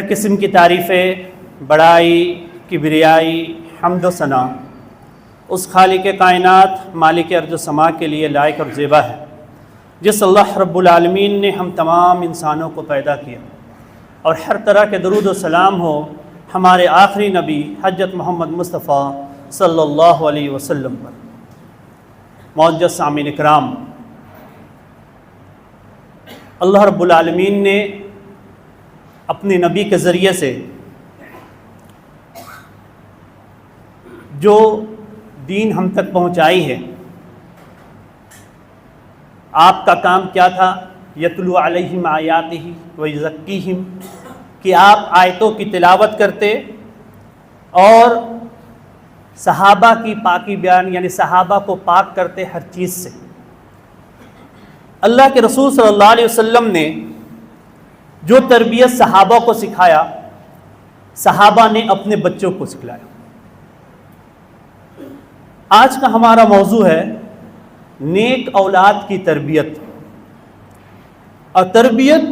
قسم کی تعریفیں، بڑائی، کبریائی، حمد و ثنا اس خالق کائنات مالک ارض و سما کے لیے لائق اور زیبا ہے، جس اللہ رب العالمین نے ہم تمام انسانوں کو پیدا کیا، اور ہر طرح کے درود و سلام ہو ہمارے آخری نبی حضرت محمد مصطفیٰ صلی اللہ علیہ وسلم پر۔ معزز سامعین اکرام، اللہ رب العالمین نے اپنے نبی کے ذریعے سے جو دین ہم تک پہنچائی ہے، آپ کا کام کیا تھا؟ یتلو علیہم آیاتہ ویزکیہم، کہ آپ آیتوں کی تلاوت کرتے اور صحابہ کی پاکی بیان، یعنی صحابہ کو پاک کرتے ہر چیز سے۔ اللہ کے رسول صلی اللہ علیہ وسلم نے جو تربیت صحابہ کو سکھایا، صحابہ نے اپنے بچوں کو سکھلایا۔ آج کا ہمارا موضوع ہے نیک اولاد کی تربیت، اور تربیت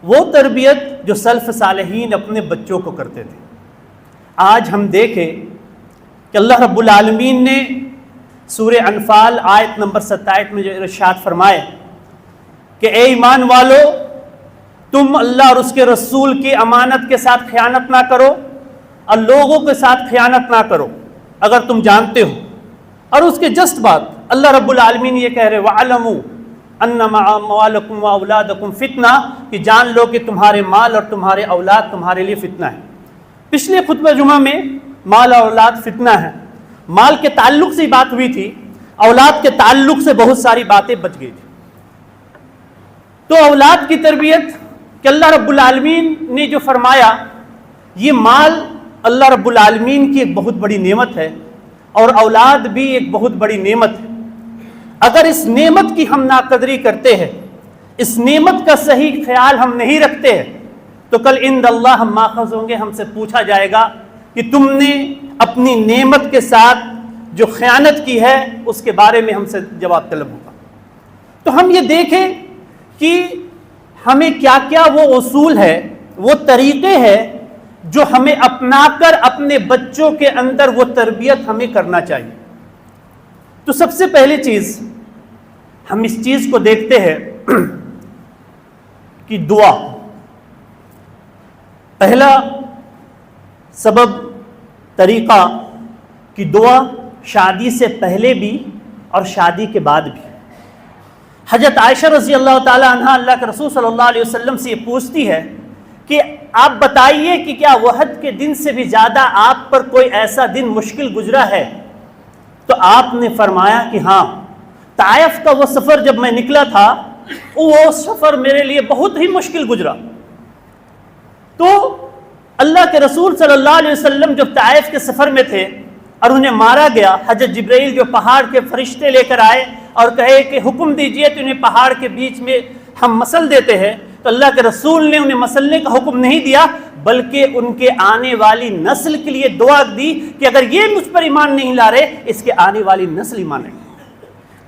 وہ تربیت جو سلف صالحین اپنے بچوں کو کرتے تھے۔ آج ہم دیکھیں کہ اللہ رب العالمین نے سورہ انفال آیت نمبر 27 میں جو ارشاد فرمائے کہ اے ایمان والو، تم اللہ اور اس کے رسول کی امانت کے ساتھ خیانت نہ کرو اور لوگوں کے ساتھ خیانت نہ کرو اگر تم جانتے ہو۔ اور اس کے جسٹ بعد اللہ رب العالمین یہ کہہ رہے وَعَلَمُوا أَنَّمَا أَمْوَالُكُمْ وَأَوْلَادُكُمْ فِتْنَةٌ، کہ جان لو کہ تمہارے مال اور تمہارے اولاد تمہارے لیے فتنہ ہے۔ پچھلے خطبہ جمعہ میں مال اور اولاد فتنہ ہے، مال کے تعلق سے بات ہوئی تھی، اولاد کے تعلق سے بہت ساری باتیں بچ گئی تھی۔ تو اولاد کی تربیت کہ اللہ رب العالمین نے جو فرمایا، یہ مال اللہ رب العالمین کی ایک بہت بڑی نعمت ہے، اور اولاد بھی ایک بہت بڑی نعمت ہے۔ اگر اس نعمت کی ہم ناقدری کرتے ہیں، اس نعمت کا صحیح خیال ہم نہیں رکھتے ہیں، تو کل عند اللہ ہم ماخذ ہوں گے، ہم سے پوچھا جائے گا کہ تم نے اپنی نعمت کے ساتھ جو خیانت کی ہے اس کے بارے میں ہم سے جواب طلب ہوگا۔ تو ہم یہ دیکھیں کہ ہمیں کیا کیا وہ اصول ہے، وہ طریقے ہیں جو ہمیں اپنا کر اپنے بچوں کے اندر وہ تربیت ہمیں کرنا چاہیے۔ تو سب سے پہلی چیز ہم اس چیز کو دیکھتے ہیں کہ دعا۔ پہلا سبب، طریقہ کہ دعا شادی سے پہلے بھی اور شادی کے بعد بھی۔ حضرت عائشہ رضی اللہ تعالی عنہ اللہ کے رسول صلی اللہ علیہ وسلم سے یہ پوچھتی ہے کہ آپ بتائیے کہ کیا وحد کے دن سے بھی زیادہ آپ پر کوئی ایسا دن مشکل گزرا ہے؟ تو آپ نے فرمایا کہ ہاں، طائف کا وہ سفر جب میں نکلا تھا، وہ سفر میرے لیے بہت ہی مشکل گزرا۔ تو اللہ کے رسول صلی اللہ علیہ وسلم جب طائف کے سفر میں تھے اور انہیں مارا گیا، حضرت جبرائیل جو پہاڑ کے فرشتے لے کر آئے اور کہے کہ حکم دیجئے تو انہیں پہاڑ کے بیچ میں ہم مسل دیتے ہیں، تو اللہ کے رسول نے انہیں مسلنے کا حکم نہیں دیا، بلکہ ان کے آنے والی نسل کے لیے دعا دی کہ اگر یہ مجھ پر ایمان نہیں لا رہے، اس کے آنے والی نسل ایمان لائے۔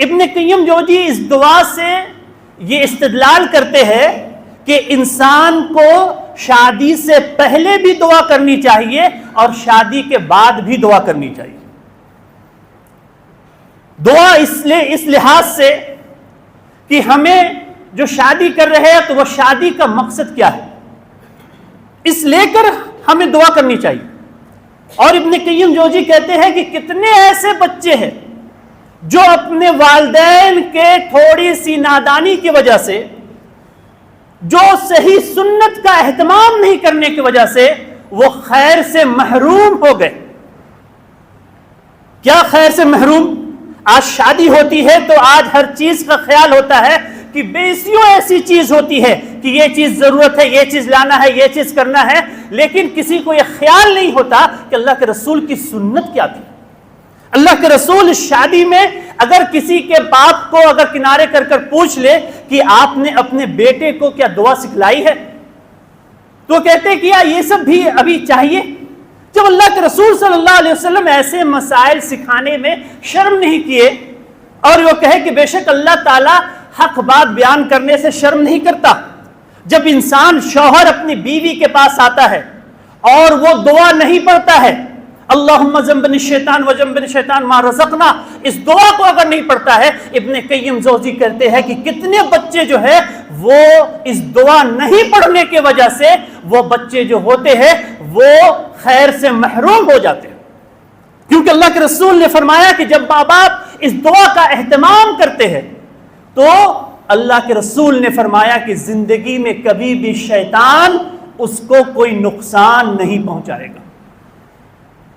ابن قیم جوزی اس دعا سے یہ استدلال کرتے ہیں کہ انسان کو شادی سے پہلے بھی دعا کرنی چاہیے اور شادی کے بعد بھی دعا کرنی چاہیے۔ دعا اس لحاظ سے کہ ہمیں جو شادی کر رہے ہیں تو وہ شادی کا مقصد کیا ہے، اس لے کر ہمیں دعا کرنی چاہیے۔ اور ابن قیم جوزی کہتے ہیں کہ کتنے ایسے بچے ہیں جو اپنے والدین کے تھوڑی سی نادانی کی وجہ سے، جو صحیح سنت کا اہتمام نہیں کرنے کی وجہ سے وہ خیر سے محروم ہو گئے۔ کیا خیر سے محروم؟ آج شادی ہوتی ہے تو آج ہر چیز کا خیال ہوتا ہے کہ بیسیوں ایسی چیز ہوتی ہے کہ یہ چیز ضرورت ہے، یہ چیز لانا ہے، یہ چیز کرنا ہے، لیکن کسی کو یہ خیال نہیں ہوتا کہ اللہ کے رسول کی سنت کیا تھی۔ اللہ کے رسول شادی میں اگر کسی کے باپ کو اگر کنارے کر کر پوچھ لے کہ آپ نے اپنے بیٹے کو کیا دعا سکھلائی ہے، تو کہتے کہ یہ سب بھی ابھی چاہیے۔ جب اللہ کے رسول صلی اللہ علیہ وسلم ایسے مسائل سکھانے میں شرم نہیں کیے، اور وہ کہے کہ بے شک اللہ تعالیٰ حق بات بیان کرنے سے شرم نہیں کرتا، جب انسان شوہر اپنی بیوی کے پاس آتا ہے اور وہ دعا نہیں پڑھتا ہے اللہم جنبنی الشیطان وجنبنی الشیطان ما رزقنا، اس دعا کو اگر نہیں پڑھتا ہے، ابن قیم جوزی کہتے ہیں کہ کتنے بچے جو ہے وہ اس دعا نہیں پڑھنے کی وجہ سے وہ بچے جو ہوتے ہیں وہ خیر سے محروم ہو جاتے ہیں، کیونکہ اللہ کے رسول نے فرمایا کہ جب ماں باپ اس دعا کا اہتمام کرتے ہیں تو اللہ کے رسول نے فرمایا کہ زندگی میں کبھی بھی شیطان اس کو کوئی نقصان نہیں پہنچائے گا۔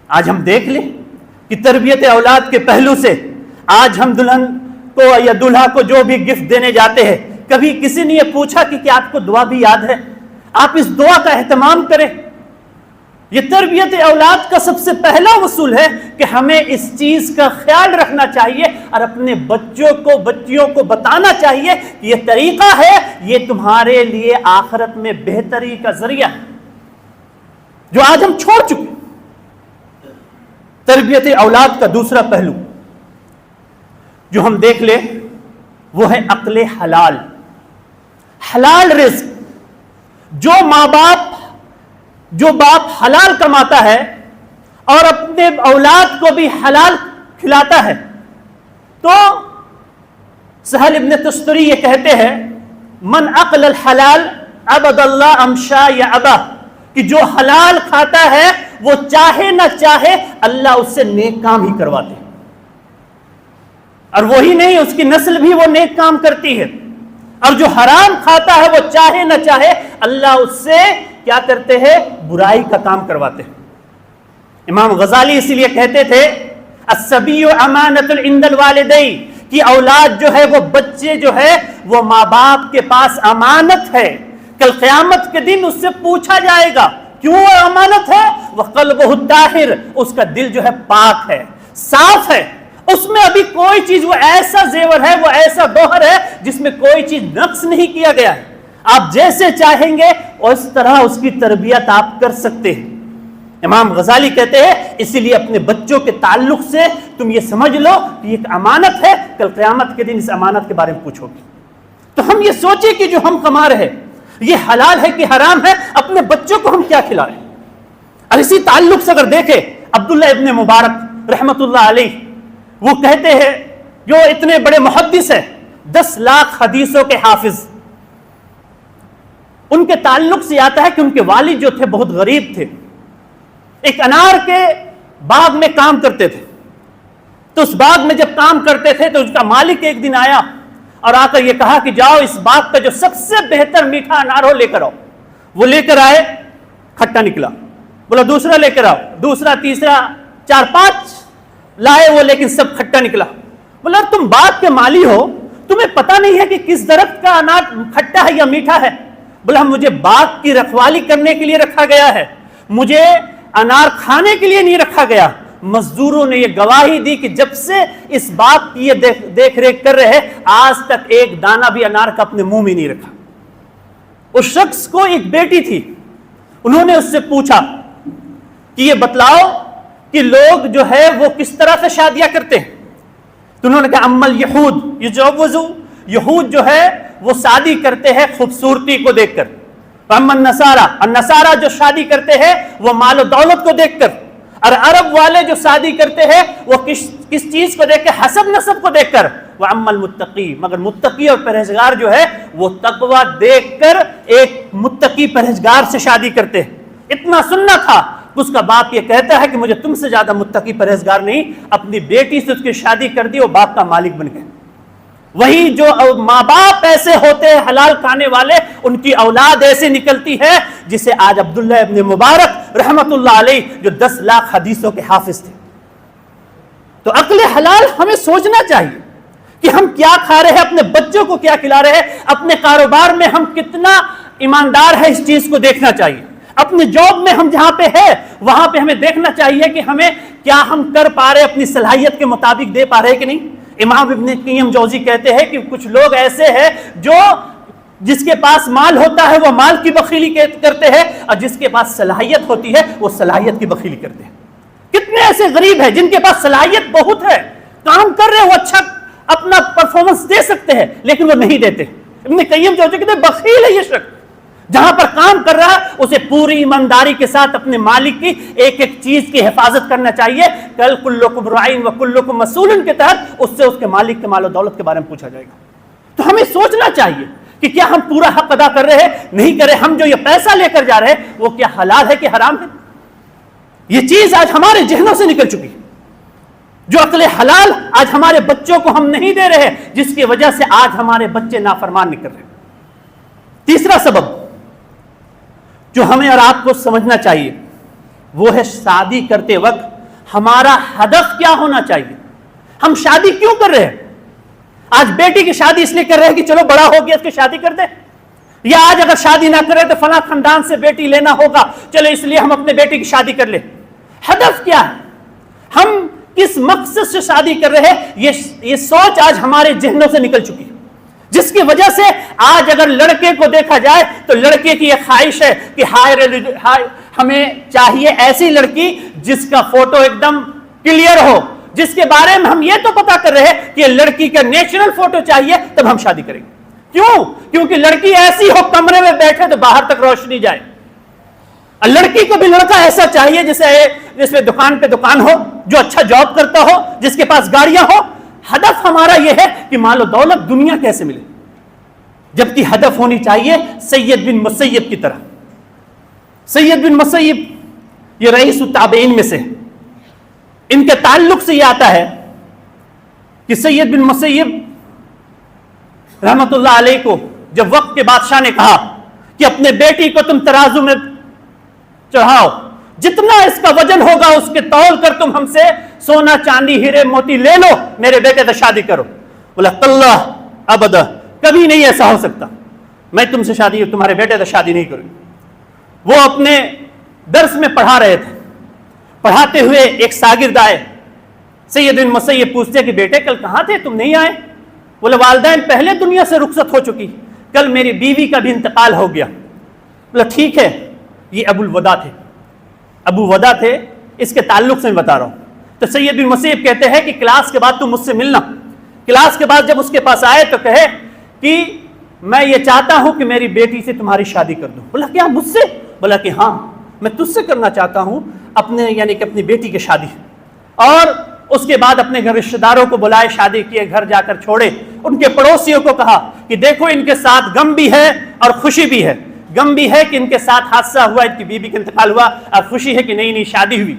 آج ہم دیکھ لیں کہ تربیت اولاد کے پہلو سے آج ہم دلہن کو یا دلہا کو جو بھی گفٹ دینے جاتے ہیں، کبھی کسی نے یہ پوچھا کہ کیا آپ کو دعا بھی یاد ہے؟ آپ اس دعا کا اہتمام کریں۔ یہ تربیت اولاد کا سب سے پہلا اصول ہے کہ ہمیں اس چیز کا خیال رکھنا چاہیے اور اپنے بچیوں کو بتانا چاہیے کہ یہ طریقہ ہے، یہ تمہارے لیے آخرت میں بہتری کا ذریعہ ہے، جو آج ہم چھوڑ چکے۔ تربیت اولاد کا دوسرا پہلو جو ہم دیکھ لیں وہ ہے عقل حلال، حلال رزق۔ جو باپ حلال کماتا ہے اور اپنے اولاد کو بھی حلال کھلاتا ہے، تو سہل ابن تستری یہ کہتے ہیں من عقل الحلال عبد اللہ امشا یا ابا، کہ جو حلال کھاتا ہے وہ چاہے نہ چاہے اللہ اس سے نیک کام ہی کرواتے ہیں، اور وہی نہیں اس کی نسل بھی وہ نیک کام کرتی ہے، اور جو حرام کھاتا ہے وہ چاہے نہ چاہے اللہ اس سے کیا کرتے ہیں؟ برائی کا کام کرواتے ہیں۔ امام غزالی اسی لیے کہتے تھے الصبی امانۃ عند الوالدین، کہ اولاد جو ہے وہ بچے جو ہے وہ ماں باپ کے پاس امانت ہے، کل قیامت کے دن اس سے پوچھا جائے گا کیوں وہ امانت ہے؟ وقلبہ الطاہر، اس کا دل جو ہے پاک ہے، صاف ہے، اس میں ابھی کوئی چیز، وہ ایسا زیور ہے، وہ ایسا گوہر ہے جس میں کوئی چیز نقص نہیں کیا گیا ہے، آپ جیسے چاہیں گے اس طرح اس کی تربیت آپ کر سکتے ہیں۔ امام غزالی کہتے ہیں اسی لیے اپنے بچوں کے تعلق سے تم یہ سمجھ لو کہ یہ ایک امانت ہے، کل قیامت کے دن اس امانت کے بارے میں پوچھو گے۔ تو ہم یہ سوچیں کہ جو ہم کما رہے ہیں یہ حلال ہے کہ حرام ہے، اپنے بچوں کو ہم کیا کھلا رہے ہیں۔ اور اسی تعلق سے اگر دیکھیں عبداللہ ابن مبارک رحمت اللہ علیہ، وہ کہتے ہیں جو اتنے بڑے محدث ہیں، 10 لاکھ حدیثوں کے حافظ، ان کے تعلق سے آتا ہے کہ ان کے والد جو تھے بہت غریب تھے، ایک انار کے باغ میں کام کرتے تھے، تو اس باغ میں جب کام کرتے تھے تو اس کا مالک ایک دن آیا اور آ کر یہ کہا کہ جاؤ اس باغ کا جو سب سے بہتر میٹھا انار ہو لے کر آؤ۔ وہ لے کر آئے، کھٹا نکلا، بولا دوسرا لے کر آؤ، دوسرا، تیسرا، 4-5 لائے وہ، لیکن سب کھٹا نکلا۔ بولا تم باغ کے مالی ہو، تمہیں پتہ نہیں ہے کہ کس درخت کا انار کھٹا ہے یا میٹھا ہے؟ بولا مجھے باغ کی رکھوالی کرنے کے لیے رکھا گیا ہے، مجھے انار کھانے کے لیے نہیں رکھا گیا۔ مزدوروں نے یہ گواہی دی کہ جب سے اس باغ کی یہ دیکھ ریکھ کر رہے آج تک ایک دانہ بھی انار کا اپنے منہ میں نہیں رکھا۔ اس شخص کو ایک بیٹی تھی، انہوں نے اس سے پوچھا کہ یہ بتلاؤ کہ لوگ جو ہے وہ کس طرح سے شادیاں کرتے ہیں؟ تو انہوں نے کہا امل یہود یجوزو، یہود جو ہے وہ شادی کرتے ہیں خوبصورتی کو دیکھ کر، امن نصارہ، النصارہ جو شادی کرتے ہیں وہ مال و دولت کو دیکھ کر، اور عرب والے جو شادی کرتے ہیں وہ کس چیز کو دیکھ کر؟ حسب نسب کو دیکھ کر۔ وَأَمَّا الْمُتَّقِي، مگر متقی اور پرہیزگار جو ہے وہ تقوی دیکھ کر ایک متقی پرہیزگار سے شادی کرتے ہیں۔ اتنا سننا تھا، اس کا باپ یہ کہتا ہے کہ مجھے تم سے زیادہ متقی پرہیزگار نہیں، اپنی بیٹی سے اس کی شادی کر دی، وہ باپ کا مالک بن گئے۔ وہی جو ماں باپ ایسے ہوتے ہیں حلال کھانے والے، ان کی اولاد ایسے نکلتی ہے جسے آج عبداللہ ابن مبارک رحمت اللہ علیہ جو 10 لاکھ حدیثوں کے حافظ تھے۔ تو عقل حلال ہمیں سوچنا چاہیے کہ ہم کیا کھا رہے ہیں، اپنے بچوں کو کیا کھلا رہے ہیں، اپنے کاروبار میں ہم کتنا ایماندار ہے اس چیز کو دیکھنا چاہیے، اپنے جاب میں ہم جہاں پہ ہے وہاں پہ ہمیں دیکھنا چاہیے کہ ہمیں کیا ہم کر پا رہے، اپنی صلاحیت کے مطابق دے پا رہے کہ نہیں۔ امام ابن قیم جوزی کہتے ہیں کہ کچھ لوگ ایسے ہیں جو جس کے پاس مال ہوتا ہے وہ مال کی بخیلی کرتے ہیں، اور جس کے پاس صلاحیت ہوتی ہے وہ صلاحیت کی بخیلی کرتے ہیں۔ کتنے ایسے غریب ہیں جن کے پاس صلاحیت بہت ہے، کام کر رہے، وہ اچھا اپنا پرفارمنس دے سکتے ہیں، لیکن وہ نہیں دیتے۔ ابن قیم جوزی کہتے ہیں بخیل ہے یہ شخص، جہاں پر کام کر رہا ہے اسے پوری ایمانداری کے ساتھ اپنے مالک کی ایک ایک چیز کی حفاظت کرنا چاہیے. کل کلکم راعٍ وکلکم مسئول کے تحت اس سے اس کے مالک کے مال و دولت کے بارے میں پوچھا جائے گا. تو ہمیں سوچنا چاہیے کہ کیا ہم پورا حق ادا کر رہے ہیں, نہیں کر رہے. ہم جو یہ پیسہ لے کر جا رہے ہیں وہ کیا حلال ہے کہ حرام ہے؟ یہ چیز آج ہمارے ذہنوں سے نکل چکی. جو عقل حلال آج ہمارے بچوں کو ہم نہیں دے رہے, جس کی وجہ سے آج ہمارے بچے نافرمان نکل رہے. تیسرا سبب جو ہمیں اور آپ کو سمجھنا چاہیے وہ ہے شادی کرتے وقت ہمارا ہدف کیا ہونا چاہیے. ہم شادی کیوں کر رہے ہیں؟ آج بیٹی کی شادی اس لیے کر رہے ہیں کہ چلو بڑا ہو گیا اس کی شادی کر دیں, یا آج اگر شادی نہ کرے تو فلاں خاندان سے بیٹی لینا ہوگا, چلو اس لیے ہم اپنے بیٹی کی شادی کر لیں. ہدف کیا ہے؟ ہم کس مقصد سے شادی کر رہے ہیں؟ یہ سوچ آج ہمارے ذہنوں سے نکل چکی ہے, جس کی وجہ سے آج اگر لڑکے کو دیکھا جائے تو لڑکے کی یہ خواہش ہے کہ ہمیں چاہیے ایسی لڑکی جس کا فوٹو ایک دم کلیئر ہو, جس کے بارے میں ہم یہ تو پتا کر رہے ہیں کہ لڑکی کا نیچرل فوٹو چاہیے, تب ہم شادی کریں گے. کیوں؟ کیونکہ لڑکی ایسی ہو کمرے میں بیٹھے تو باہر تک روشنی جائے. لڑکی کو بھی لڑکا ایسا چاہیے جس میں دکان پہ دکان ہو, جو اچھا جاب کرتا ہو, جس کے پاس گاڑیاں ہو. ہدف ہمارا یہ ہے کہ مال و دولت دنیا کیسے ملے, جبکہ ہدف ہونی چاہیے سید بن مسیب کی طرح. سید بن مسیب یہ رئیس التابعین میں سے, ان کے تعلق سے یہ آتا ہے کہ سید بن مسیب رحمت اللہ علیہ کو جب وقت کے بادشاہ نے کہا کہ اپنے بیٹی کو تم ترازو میں چڑھاؤ, جتنا اس کا وزن ہوگا اس کے تول کر تم ہم سے سونا چاندی ہیرے موتی لے لو, میرے بیٹے سے شادی کرو. بولا کاللہ ابدا, کبھی نہیں ایسا ہو سکتا, میں تم سے شادی تمہارے بیٹے سے شادی نہیں کروں. وہ اپنے درس میں پڑھا رہے تھے, پڑھاتے ہوئے ایک شاگرد آئے. سید بن مسیب پوچھتے کہ بیٹے کل کہاں تھے, تم نہیں آئے؟ بولے والدین پہلے دنیا سے رخصت ہو چکی, کل میری بیوی کا بھی انتقال ہو گیا. بولا ٹھیک ہے, یہ ابو الوداع تھے. ابو ودا تھے, اس کے تعلق سے میں بتا رہا ہوں. تو سید بن مسیب کہتے ہیں کہ کلاس کے بعد تم مجھ سے ملنا. کلاس کے بعد جب اس کے پاس آئے تو کہے کہ میں یہ چاہتا ہوں کہ میری بیٹی سے تمہاری شادی کر دوں. بولا کیا مجھ سے؟ بولا کہ ہاں, میں تجھ سے کرنا چاہتا ہوں اپنے یعنی کہ اپنی بیٹی کی شادی. اور اس کے بعد اپنے گھر رشتہ داروں کو بلائے, شادی کیے, گھر جا کر چھوڑے. ان کے پڑوسیوں کو کہا کہ دیکھو ان کے ساتھ غم بھی ہے اور خوشی بھی ہے. غم بھی ہے کہ ان کے ساتھ حادثہ ہوا, ان کی بیوی کا انتقال ہوا, اور خوشی ہے کہ نئی شادی ہوئی.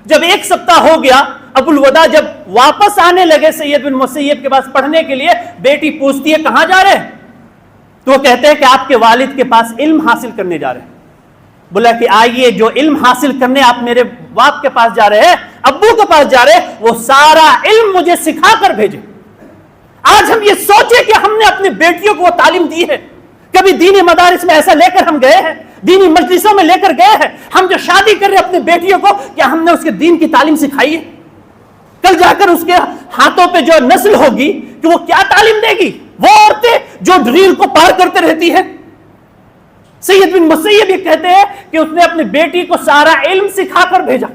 جب ایک سپتاہ ہو گیا, ابو الوداع جب واپس آنے لگے سید بن مسیب کے پاس پڑھنے کے لیے, بیٹی پوچھتی ہے کہاں جا رہے ہیں؟ تو وہ کہتے ہیں کہ آپ کے والد کے پاس علم حاصل کرنے جا رہے ہیں. بولا کہ آئیے, جو علم حاصل کرنے آپ میرے باپ کے پاس جا رہے ہیں, ابو کے پاس جا رہے ہیں, وہ سارا علم مجھے سکھا کر بھیجے. آج ہم یہ سوچے کہ ہم نے اپنی بیٹیوں کو وہ تعلیم دی ہے. کبھی دینی مدارس میں ایسا لے کر ہم گئے ہیں, دینی مجلسوں میں لے کر گئے ہیں. ہم جو شادی کر رہے ہیں اپنی بیٹیوں کو, کیا ہم نے اس کے دین کی تعلیم سکھائی ہے؟ کل جا کر اس کے ہاتھوں پہ جو نسل ہوگی کہ وہ کیا تعلیم دے گی؟ وہ عورتیں جو ڈریل کو پار کرتے رہتی ہیں. سید بن مسیب یہ کہتے ہیں کہ اس نے اپنی بیٹی کو سارا علم سکھا کر بھیجا.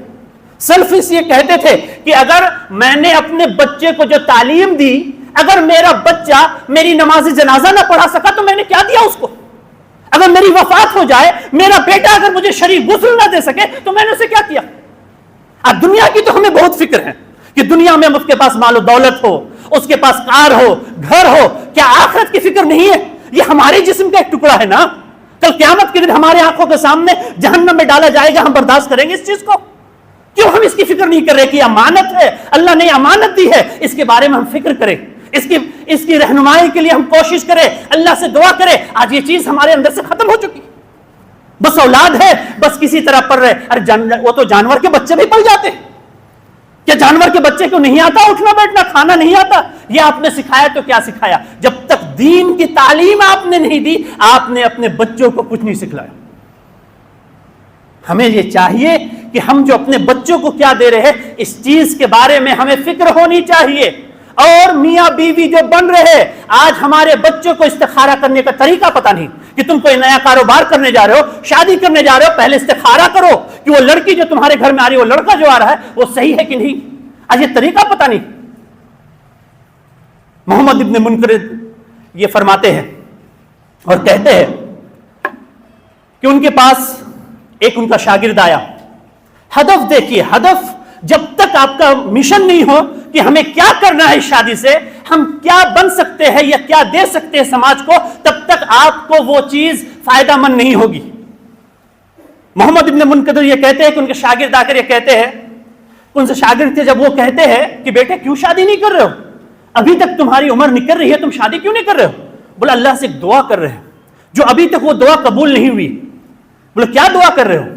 سلفس یہ کہتے تھے کہ اگر میں نے اپنے بچے کو جو تعلیم دی, اگر میرا بچہ میری نماز جنازہ نہ پڑھا سکا تو میں نے کیا دیا اس کو؟ اگر میری وفات ہو جائے, میرا بیٹا اگر مجھے شرعی غسل نہ دے سکے تو میں نے اسے کیا کیا؟ اب دنیا کی تو ہمیں بہت فکر ہے کہ دنیا میں اس کے پاس مال و دولت ہو, اس کے پاس کار ہو, گھر ہو, کیا آخرت کی فکر نہیں ہے؟ یہ ہمارے جسم کا ایک ٹکڑا ہے نا. کل قیامت کے دن ہمارے آنکھوں کے سامنے جہنم میں ڈالا جائے گا, ہم برداشت کریں گے اس چیز کو؟ کیوں ہم اس کی فکر نہیں کر رہے کہ امانت ہے, اللہ نے امانت دی ہے, اس کے بارے میں ہم فکر کریں, اس کی رہنمائی کے لیے ہم کوشش کریں, اللہ سے دعا کریں. آج یہ چیز ہمارے اندر سے ختم ہو چکی. بس اولاد ہے, بس کسی طرح پڑھ رہے. ارے وہ تو جانور کے بچے بھی پڑھ جاتے ہیں. کیا جانور کے بچے کو نہیں آتا اٹھنا بیٹھنا, کھانا نہیں آتا؟ یہ آپ نے سکھایا تو کیا سکھایا؟ جب تک دین کی تعلیم آپ نے نہیں دی, آپ نے اپنے بچوں کو کچھ نہیں سکھلایا. ہمیں یہ چاہیے کہ ہم جو اپنے بچوں کو کیا دے رہے ہیں, اس چیز کے بارے میں ہمیں فکر ہونی چاہیے. اور میاں بیوی جو بن رہے, آج ہمارے بچوں کو استخارہ کرنے کا طریقہ پتہ نہیں کہ تم کوئی نیا کاروبار کرنے جا رہے ہو, شادی کرنے جا رہے ہو, پہلے استخارہ کرو کہ وہ لڑکی جو تمہارے گھر میں آ رہی ہے, وہ لڑکا جو آ رہا ہے وہ صحیح ہے کہ نہیں. آج یہ طریقہ پتہ نہیں. محمد ابن منکر یہ فرماتے ہیں اور کہتے ہیں کہ ان کے پاس ایک ان کا شاگرد آیا. ہدف دیکھیے, ہدف جب تک آپ کا مشن نہیں ہو کہ ہمیں کیا کرنا ہے شادی سے, ہم کیا بن سکتے ہیں یا کیا دے سکتے ہیں سماج کو, تب تک آپ کو وہ چیز فائدہ مند نہیں ہوگی. محمد ابن منقدر یہ کہتے ہیں کہ ان کے شاگرد آ کر یہ کہتے ہیں, ان سے شاگرد تھے جب, وہ کہتے ہیں کہ بیٹے کیوں شادی نہیں کر رہے ہو, ابھی تک تمہاری عمر نکل رہی ہے, تم شادی کیوں نہیں کر رہے ہو؟ بولا اللہ سے ایک دعا کر رہے ہیں, جو ابھی تک وہ دعا قبول نہیں ہوئی. بولا کیا دعا کر رہے ہو؟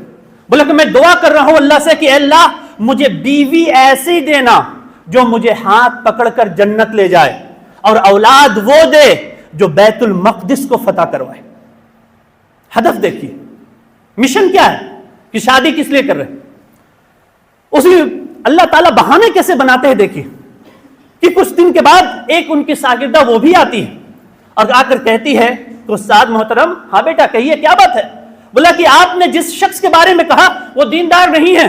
بولا کہ میں دعا کر رہا ہوں اللہ سے کہ اے اللہ مجھے بیوی ایسی دینا جو مجھے ہاتھ پکڑ کر جنت لے جائے, اور اولاد وہ دے جو بیت المقدس کو فتح کروائے. ہدف دیکھیے, مشن کیا ہے کہ شادی کس لیے کر رہے ہیں. اسی اللہ تعالیٰ بہانے کیسے بناتے ہیں دیکھیے, کہ کچھ دن کے بعد ایک ان کی شاگردہ وہ بھی آتی ہے اور آ کر کہتی ہے کہ استاد محترم, ہاں بیٹا کہیے کیا بات ہے. بولا کہ آپ نے جس شخص کے بارے میں کہا وہ دیندار نہیں ہے,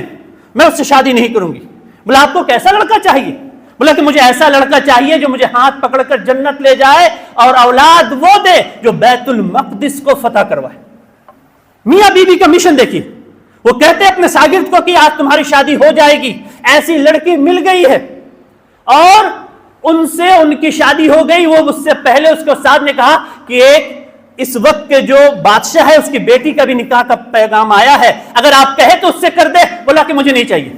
میں اس سے شادی نہیں کروں گی. بولا آپ کو کیسا لڑکا چاہیے؟ بولا کہ مجھے ایسا لڑکا چاہیے جو مجھے ہاتھ پکڑ کر جنت لے جائے اور اولاد وہ دے جو بیت المقدس کو فتح کروائے. میاں بیوی کا مشن دیکھیے, وہ کہتے ہیں اپنے شاگرد کو کہ آج تمہاری شادی ہو جائے گی, ایسی لڑکی مل گئی ہے, اور ان سے ان کی شادی ہو گئی. وہ اس سے پہلے اس کے استاد نے کہا کہ ایک اس وقت کے جو بادشاہ ہے اس کی بیٹی کا بھی نکاح کا پیغام آیا ہے, اگر آپ کہے تو اس سے کر دے. بولا کہ مجھے نہیں چاہیے.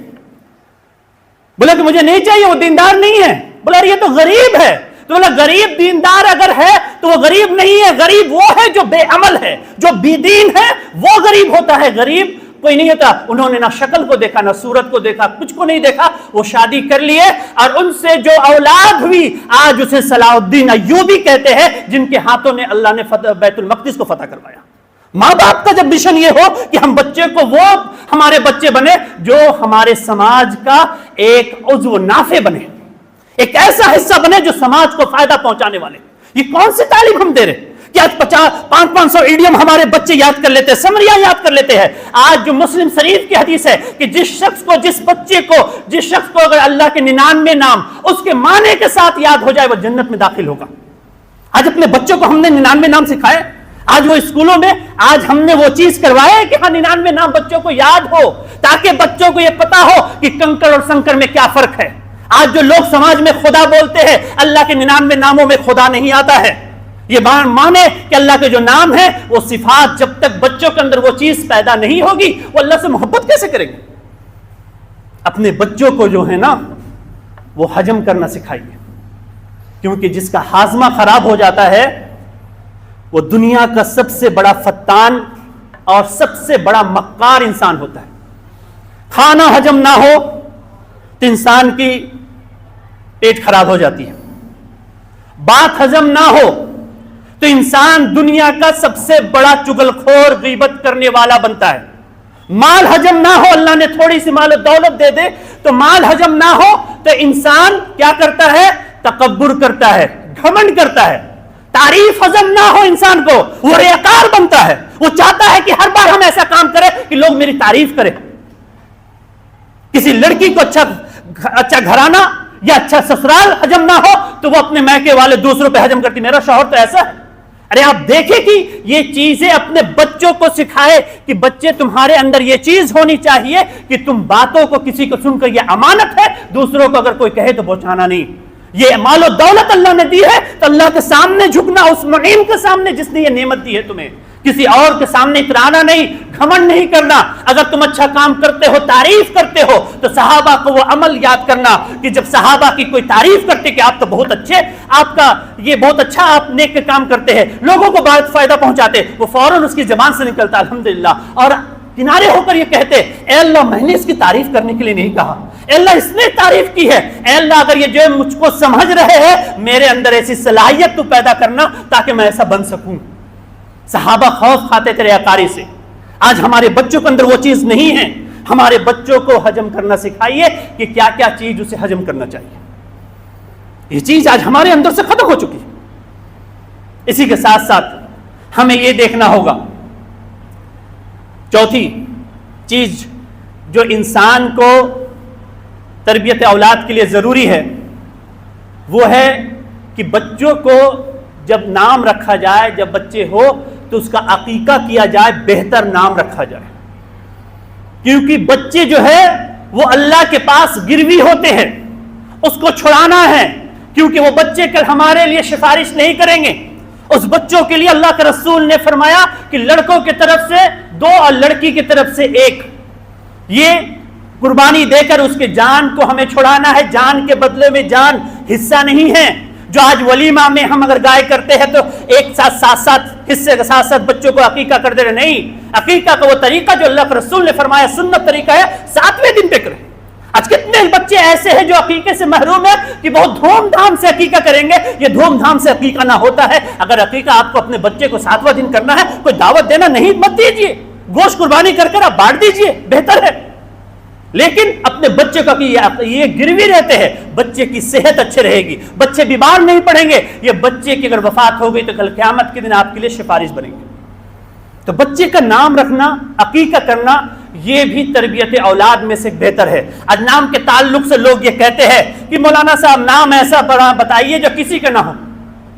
بولا کہ مجھے نہیں چاہیے, وہ دیندار نہیں ہے. بولا یہ تو غریب ہے. تو بولا غریب دیندار اگر ہے تو وہ غریب نہیں ہے, غریب وہ ہے جو بے عمل ہے, جو بے دین ہے, وہ غریب ہوتا ہے. غریب کوئی نہیں ہوتا. انہوں نے نہ شکل کو دیکھا نہ صورت کو دیکھا, کچھ کو نہیں دیکھا, وہ شادی کر لیے اور ان سے جو اولاد ہوئی آج اسے صلاح الدین ایوبی کہتے ہیں, جن کے ہاتھوں نے اللہ نے بیت المقدس کو فتح کروایا. ماں باپ کا جب مشن یہ ہو کہ ہم بچے کو وہ ہمارے بچے بنے جو ہمارے سماج کا ایک عضو نافع بنے, ایک ایسا حصہ بنے جو سماج کو فائدہ پہنچانے والے. یہ کون سی تعلیم ہم دے رہے کہ آج 500 ایڈیم ہمارے بچے یاد کر لیتے ہیں, سمریاں یاد کر لیتے ہیں. آج جو مسلم شریف کی حدیث ہے کہ جس شخص کو اگر اللہ کے 99 نام اس کے معنی کے ساتھ یاد ہو جائے وہ جنت میں داخل ہوگا. آج اپنے بچوں کو ہم نے 99 نام سکھائے. آج وہ اسکولوں میں آج ہم نے وہ چیز کروایا کہ ہاں 99 نام بچوں کو یاد ہو, تاکہ بچوں کو یہ پتا ہو کہ کنکر اور سنکر میں کیا فرق ہے. آج جو لوگ سماج میں خدا بولتے ہیں, اللہ کے 99 ناموں میں خدا نہیں آتا ہے. یہ مانے کہ اللہ کے جو نام ہیں وہ صفات, جب تک بچوں کے اندر وہ چیز پیدا نہیں ہوگی وہ اللہ سے محبت کیسے کریں گے. اپنے بچوں کو جو ہے نا وہ ہضم کرنا سکھائیے, کیونکہ جس کا ہاضمہ خراب ہو جاتا ہے وہ دنیا کا سب سے بڑا فتان اور سب سے بڑا مکار انسان ہوتا ہے. کھانا ہضم نہ ہو تو انسان کی پیٹ خراب ہو جاتی ہے. بات ہضم نہ ہو تو انسان دنیا کا سب سے بڑا چگل خور غیبت کرنے والا بنتا ہے. مال ہضم نہ ہو, اللہ نے تھوڑی سی مال و دولت دے دے تو مال ہضم نہ ہو تو انسان کیا کرتا ہے, تکبر کرتا ہے, گھمنڈ کرتا ہے. تعریف ہضم نہ ہو انسان کو, وہ ریاکار بنتا ہے. وہ چاہتا ہے کہ ہر بار ہم ایسا کام کریں کہ لوگ میری تعریف کریں. کسی لڑکی کو اچھا گھرانہ یا اچھا سسرال ہضم نہ ہو تو وہ اپنے میکے والے دوسروں پہ ہضم کرتی, میرا شوہر تو ایسا ہے. ارے آپ دیکھیں کہ یہ چیزیں اپنے بچوں کو سکھائے کہ بچے تمہارے اندر یہ چیز ہونی چاہیے کہ تم باتوں کو کسی کو سن کر, یہ امانت ہے, دوسروں کو اگر کوئی کہے تو پہنچانا نہیں. یہ مال و دولت اللہ نے دی ہے تو اللہ کے سامنے جھکنا, اس معین کے سامنے جس نے یہ نعمت دی ہے تمہیں, کسی اور کے سامنے اترانا نہیں, گھمنڈ نہیں کرنا. اگر تم اچھا کام کرتے ہو, تعریف کرتے ہو, تو صحابہ کو وہ عمل یاد کرنا کہ جب صحابہ کی کوئی تعریف کرتے کہ آپ تو بہت اچھے, آپ کا یہ بہت اچھا, آپ نیک کام کرتے ہیں, لوگوں کو بہت فائدہ پہنچاتے, وہ فوراً اس کی زبان سے نکلتا الحمدللہ, اور کنارے ہو کر یہ کہتے اے اللہ میں نے اس کی تعریف کرنے کے لیے نہیں کہا, اے اللہ اس نے تعریف کی ہے, اے اللہ اگر یہ جو مجھ کو سمجھ رہے ہیں میرے اندر ایسی صلاحیت تو پیدا کرنا تاکہ میں ایسا بن سکوں. صحابہ خوف کھاتے تھے ریاکاری سے. آج ہمارے بچوں کے اندر وہ چیز نہیں ہے. ہمارے بچوں کو ہضم کرنا سکھائیے کہ کیا کیا چیز اسے ہضم کرنا چاہیے. یہ چیز آج ہمارے اندر سے ختم ہو چکی ہے. اسی کے ساتھ ساتھ ہمیں یہ دیکھنا ہوگا, چوتھی چیز جو انسان کو تربیت اولاد کے لیے ضروری ہے وہ ہے کہ بچوں کو جب نام رکھا جائے, جب بچے ہو تو اس کا عقیقہ کیا جائے، بہتر نام رکھا جائے، کیونکہ بچے جو ہے وہ اللہ کے پاس گروی ہوتے ہیں، اس کو چھڑانا ہے، کیونکہ وہ بچے کل ہمارے لیے سفارش نہیں کریں گے۔ اس بچوں کے لیے اللہ کے رسول نے فرمایا کہ لڑکوں کی طرف سے 2 اور لڑکی کی طرف سے 1، یہ قربانی دے کر اس کے جان کو ہمیں چھڑانا ہے، جان کے بدلے میں جان حصہ نہیں ہے۔ جو آج ولیمہ میں ہم اگر گائے کرتے ہیں تو ایک ساتھ حصے کے ساتھ ساتھ بچوں کو عقیقہ کر دے رہے، نہیں، عقیقہ کا وہ طریقہ جو اللہ کے رسول نے فرمایا سنت طریقہ ہے، 7ویں دن پہ کریں۔ آج کتنے بچے ایسے ہیں جو عقیقے سے محروم ہیں کہ بہت دھوم دھام سے عقیقہ کریں گے، یہ دھوم دھام سے عقیقہ نہ ہوتا ہے۔ اگر عقیقہ آپ کو اپنے بچے کو 7واں دن کرنا ہے، کوئی دعوت دینا نہیں مت دیجیے، گوشت قربانی کر کر آپ بانٹ دیجیے، بہتر ہے، لیکن اپنے بچے کا یہ گروی رہتے ہیں، بچے کی صحت اچھی رہے گی، بچے بیمار نہیں پڑیں گے، یہ بچے کی اگر وفات ہو گئی تو کل قیامت کے دن آپ کے لیے سفارش بنیں گے۔ تو بچے کا نام رکھنا، عقیقہ کرنا، یہ بھی تربیت اولاد میں سے بہتر ہے۔ آج نام کے تعلق سے لوگ یہ کہتے ہیں کہ مولانا صاحب نام ایسا بڑا بتائیے جو کسی کا نہ ہو،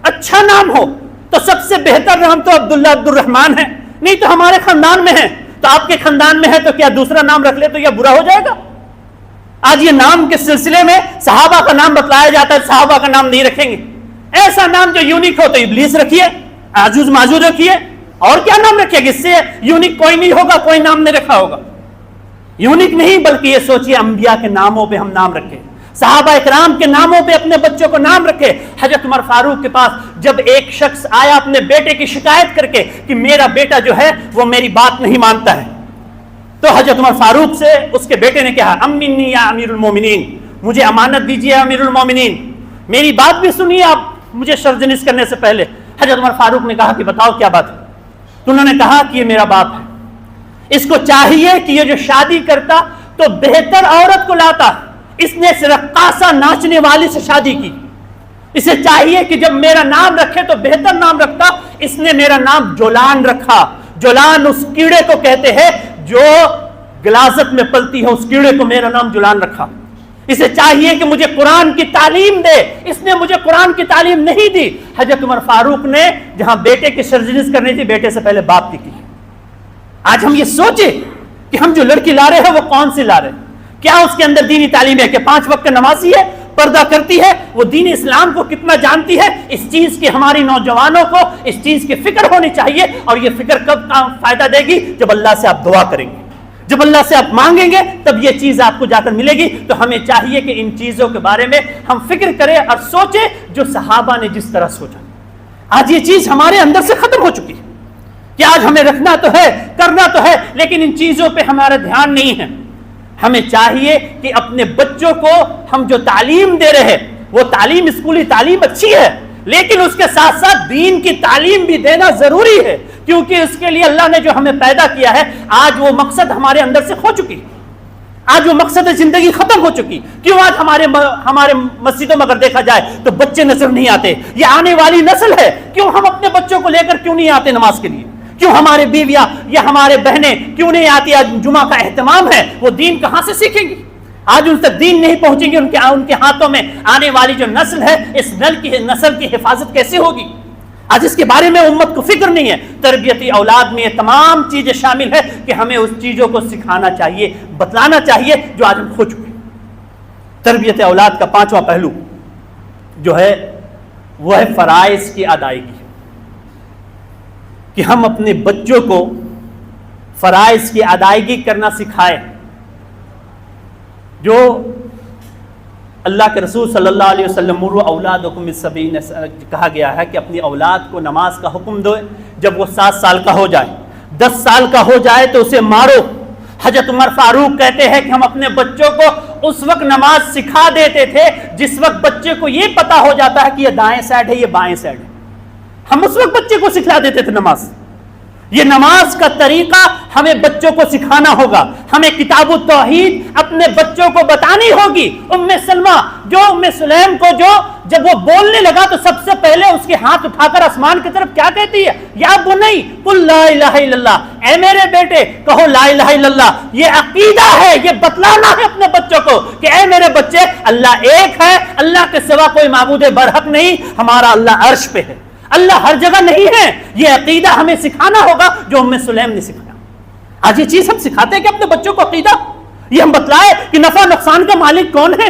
اچھا نام ہو، تو سب سے بہتر نام تو عبداللہ عبد الرحمن ہے، نہیں تو ہمارے خاندان میں ہے، تو آپ کے خاندان میں ہے تو کیا دوسرا نام رکھ لے تو یہ برا ہو جائے گا؟ آج یہ نام کے سلسلے میں صحابہ کا نام بتلایا جاتا ہے، صحابہ کا نام نہیں رکھیں گے، ایسا نام جو یونیک ہو تو ابلیس رکھیے، عجوز ماجوز رکھیے، اور کیا نام رکھیے گا؟ اس سے یونیک کوئی نہیں ہوگا، کوئی نام نہیں رکھا ہوگا۔ یونیک نہیں بلکہ یہ سوچیے انبیاء کے ناموں پہ ہم نام رکھیں، صحابہ اکرام کے ناموں پہ اپنے بچوں کو نام رکھے۔ حضرت عمر فاروق کے پاس جب ایک شخص آیا اپنے بیٹے کی شکایت کر کے کہ میرا بیٹا جو ہے وہ میری بات نہیں مانتا ہے، تو حضرت عمر فاروق سے اس کے بیٹے نے کہا امنی یا امیر المومنین، مجھے امانت دیجیے امیر المومنین، میری بات بھی سنیے آپ مجھے سرزنش کرنے سے پہلے۔ حضرت عمر فاروق نے کہا کہ بتاؤ کیا بات ہے؟ تو انہوں نے کہا کہ یہ میرا باپ ہے، اس کو چاہیے کہ یہ جو شادی کرتا تو بہتر عورت کو لاتا، اس نے رقاصہ ناچنے والی سے شادی کی، اسے چاہیے کہ جب میرا نام رکھے تو بہتر نام رکھتا، اس نے میرا نام جولان رکھا۔ جولان اس کیڑے کو کہتے ہیں جو غلاظت میں پلتی ہے، اس کیڑے کو میرا نام جولان رکھا۔ اسے چاہیے کہ مجھے قرآن کی تعلیم دے، اس نے مجھے قرآن کی تعلیم نہیں دی۔ حضرت عمر فاروق نے جہاں بیٹے کی سرزنش کرنی تھی بیٹے سے پہلے باپ کی کی۔ آج ہم یہ سوچیں کہ ہم جو لڑکی لا رہے ہیں وہ کون سی لا رہے ہیں، کیا اس کے اندر دینی تعلیم ہے کہ 5 وقت نمازی ہے، پردہ کرتی ہے، وہ دین اسلام کو کتنا جانتی ہے؟ اس چیز کی ہماری نوجوانوں کو اس چیز کی فکر ہونی چاہیے، اور یہ فکر کب فائدہ دے گی؟ جب اللہ سے آپ دعا کریں گے، جب اللہ سے آپ مانگیں گے تب یہ چیز آپ کو جا کر ملے گی۔ تو ہمیں چاہیے کہ ان چیزوں کے بارے میں ہم فکر کریں اور سوچیں جو صحابہ نے جس طرح سوچا۔ آج یہ چیز ہمارے اندر سے ختم ہو چکی ہے کہ آج ہمیں رکھنا تو ہے، کرنا تو ہے، لیکن ان چیزوں پہ ہمارا دھیان نہیں ہے۔ ہمیں چاہیے کہ اپنے بچوں کو ہم جو تعلیم دے رہے ہیں وہ تعلیم، اسکولی تعلیم اچھی ہے، لیکن اس کے ساتھ ساتھ دین کی تعلیم بھی دینا ضروری ہے، کیونکہ اس کے لیے اللہ نے جو ہمیں پیدا کیا ہے، آج وہ مقصد ہمارے اندر سے کھو چکی، آج وہ مقصد زندگی ختم ہو چکی۔ کیوں آج ہمارے مسجدوں میں اگر دیکھا جائے تو بچے نظر نہیں آتے؟ یہ آنے والی نسل ہے، کیوں ہم اپنے بچوں کو لے کر کیوں نہیں آتے نماز کے لیے؟ کیوں ہمارے بیویاں یا ہمارے بہنیں کیوں نہیں آتی؟ آج جمعہ کا اہتمام ہے، وہ دین کہاں سے سیکھیں گی؟ آج ان تک دین نہیں پہنچیں گے، ان کے ہاتھوں میں آنے والی جو نسل ہے، اس نسل کی حفاظت کیسے ہوگی؟ آج اس کے بارے میں امت کو فکر نہیں ہے۔ تربیتی اولاد میں یہ تمام چیزیں شامل ہے کہ ہمیں اس چیزوں کو سکھانا چاہیے، بتلانا چاہیے جو آج ہم کھو چکے۔ تربیت اولاد کا 5واں پہلو جو ہے وہ ہے فرائض کی ادائیگی، کہ ہم اپنے بچوں کو فرائض کی ادائیگی کرنا سکھائیں۔ جو اللہ کے رسول صلی اللہ علیہ وسلم مروا اولادکم بالصبی کہا گیا ہے کہ اپنی اولاد کو نماز کا حکم دو، جب وہ 7 سال کا ہو جائے، 10 سال کا ہو جائے تو اسے مارو۔ حضرت عمر فاروق کہتے ہیں کہ ہم اپنے بچوں کو اس وقت نماز سکھا دیتے تھے جس وقت بچے کو یہ پتا ہو جاتا ہے کہ یہ دائیں سائڈ ہے، یہ بائیں سائڈ ہے، ہم اس وقت بچے کو سکھلا دیتے تھے نماز۔ یہ نماز کا طریقہ ہمیں بچوں کو سکھانا ہوگا، ہمیں کتاب التوحید اپنے بچوں کو بتانی ہوگی۔ ام سلمہ جو ام سلیم کو جب وہ بولنے لگا تو سب سے پہلے اس کے ہاتھ اٹھا کر آسمان کی طرف کیا کہتی ہے؟ یا بنی قل لا الہ الا اللہ، اے میرے بیٹے کہو لا الہ الا اللہ۔ یہ عقیدہ ہے، یہ بتلانا ہے اپنے بچوں کو کہ اے میرے بچے، اللہ ایک ہے، اللہ کے سوا کوئی معبود برحق نہیں، ہمارا اللہ عرش پہ ہے، اللہ ہر جگہ نہیں ہے. یہ عقیدہ ہمیں سکھانا ہوگا جو ام سلیم نے سکھایا. آج یہ چیز ہم سکھاتے ہیں کہ اپنے بچوں کو عقیدہ یہ ہم بتلائے کہ نفع نقصان کا مالک کون ہے,